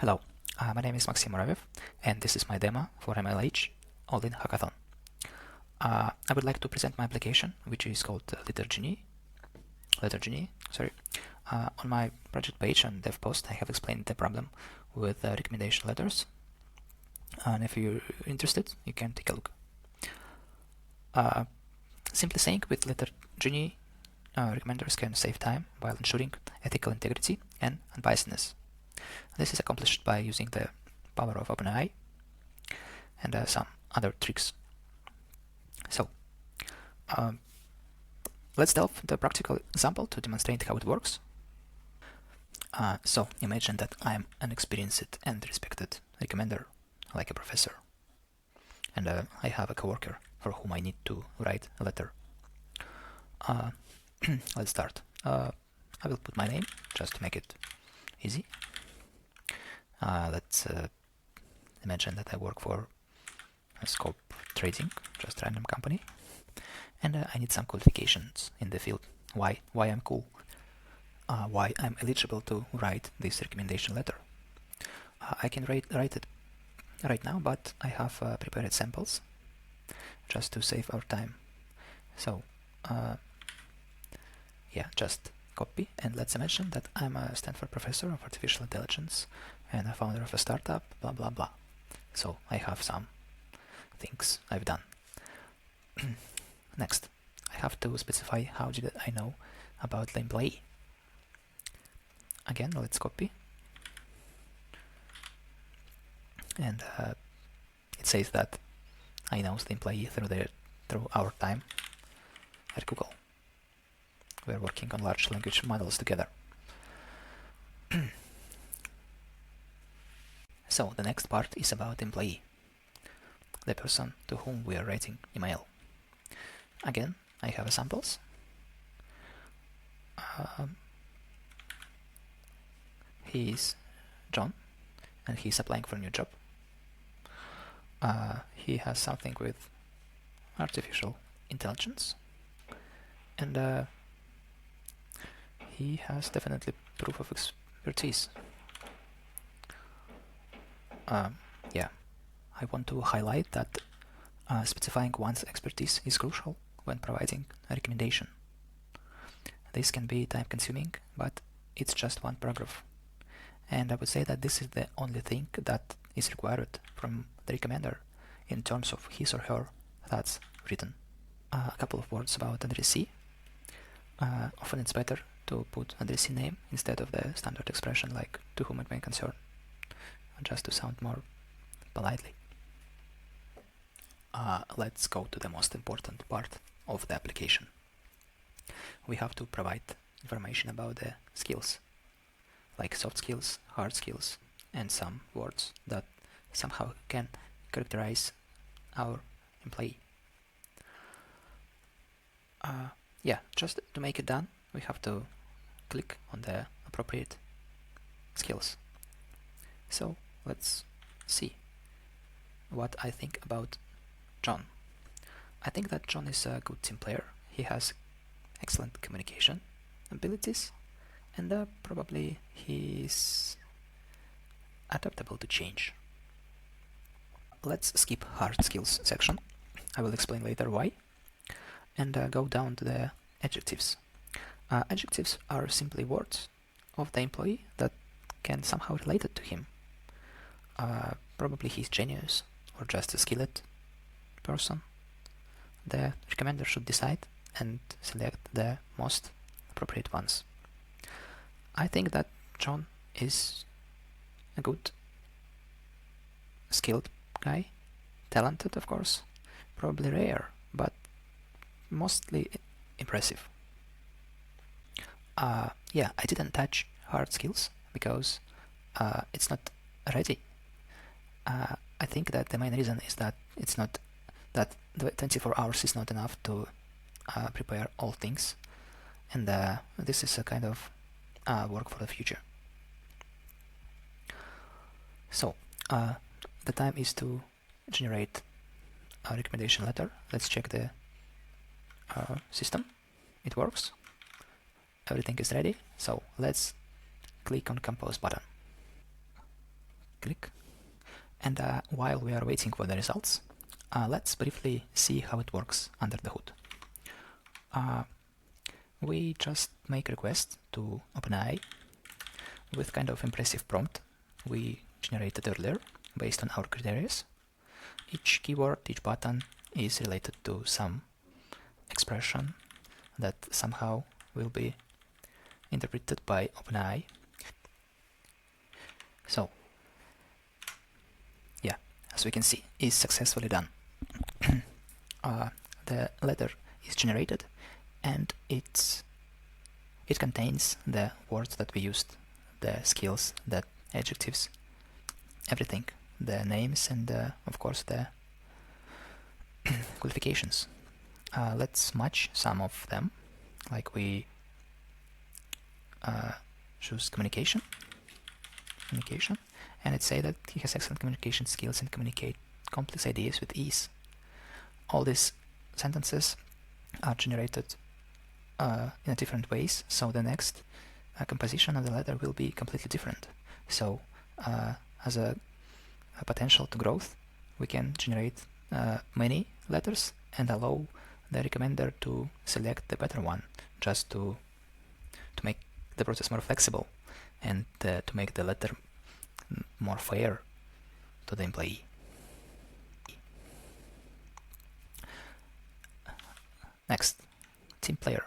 Hello, my name is Maxim Muravev, and this is my demo for MLH, all in Hackathon. I would like to present my application, which is called Genie. On my project page on dev post, I have explained the problem with recommendation letters, and if you're interested, you can take a look. Simply saying, with Genie, recommenders can save time while ensuring ethical integrity and unbiasedness. This is accomplished by using the power of OpenAI and some other tricks. So, let's delve into a practical example to demonstrate how it works. So, imagine that I'm an experienced and respected recommender, like a professor, and I have a coworker for whom I need to write a letter. Let's start. I will put my name just to make it easy. Let's imagine that I work for a Scope Trading, just a random company, and I need some qualifications in the field. Why I'm cool, why I'm eligible to write this recommendation letter. I can write it right now, but I have prepared samples just to save our time. So yeah, just copy, and let's imagine that I'm a Stanford professor of artificial intelligence and a founder of a startup, blah blah blah. So I have some things I've done. Next, I have to specify how did I know about the employee. Again, let's copy, and it says that I know the employee through our time at Google. We're working on large language models together. So the next part is about employee, the person to whom we are writing email. Again, I have samples. He is John, and he's applying for a new job. He has something with artificial intelligence, and he has definitely proof of expertise. Yeah, I want to highlight that specifying one's expertise is crucial when providing a recommendation. This can be time-consuming, but it's just one paragraph. And I would say that this is the only thing that is required from the recommender in terms of his or her thoughts written. A couple of words about addressee. Often it's better to put addressee name instead of the standard expression like to whom it may concern, just to sound more politely. Let's go to the most important part of the application. We have to provide information about the skills, like soft skills, hard skills, and some words that somehow can characterize our employee. Yeah, just to make it done, we have to click on the appropriate skills. So let's see what I think about John. I think that John is a good team player. He has excellent communication abilities, and probably he's adaptable to change. Let's skip hard skills section. I will explain later why, and go down to the adjectives. Adjectives are simply words of the employee that can somehow relate it to him. Probably he's genius or just a skilled person. The recommender should decide and select the most appropriate ones. I think that John is a good, skilled guy, talented of course, probably rare, but mostly impressive. Yeah, I didn't touch hard skills because it's not ready. I think that the main reason is that it's not that the 24 hours is not enough to prepare all things, and this is a kind of work for the future. So the time is to generate a recommendation letter. Let's check the system. It works. Everything is ready. So let's click on compose button. click. And while we are waiting for the results, let's briefly see how it works under the hood. We just make request to OpenAI with kind of impressive prompt we generated earlier based on our criteria. Each keyword, each button is related to some expression that somehow will be interpreted by OpenAI. So, yeah, as we can see, is successfully done. The letter is generated, and it contains the words that we used, the skills, the adjectives, everything, the names, and of course the qualifications. Let's match some of them, like we choose communication, and it say that he has excellent communication skills and communicate complex ideas with ease. All these sentences are generated in different ways, so the next composition of the letter will be completely different. So as a potential to growth, we can generate many letters and allow the recommender to select the better one, just to make the process more flexible and to make the letter more fair to the employee. Next, team player.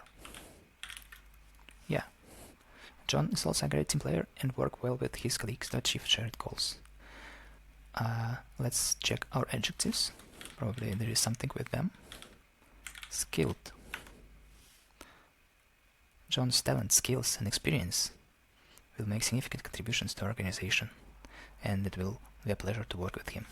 Yeah, John is also a great team player and work well with his colleagues to achieve shared goals. Let's check our adjectives. Probably there is something with them. Skilled. John's talent, skills, and experience will make significant contributions to our organization, and it will be a pleasure to work with him.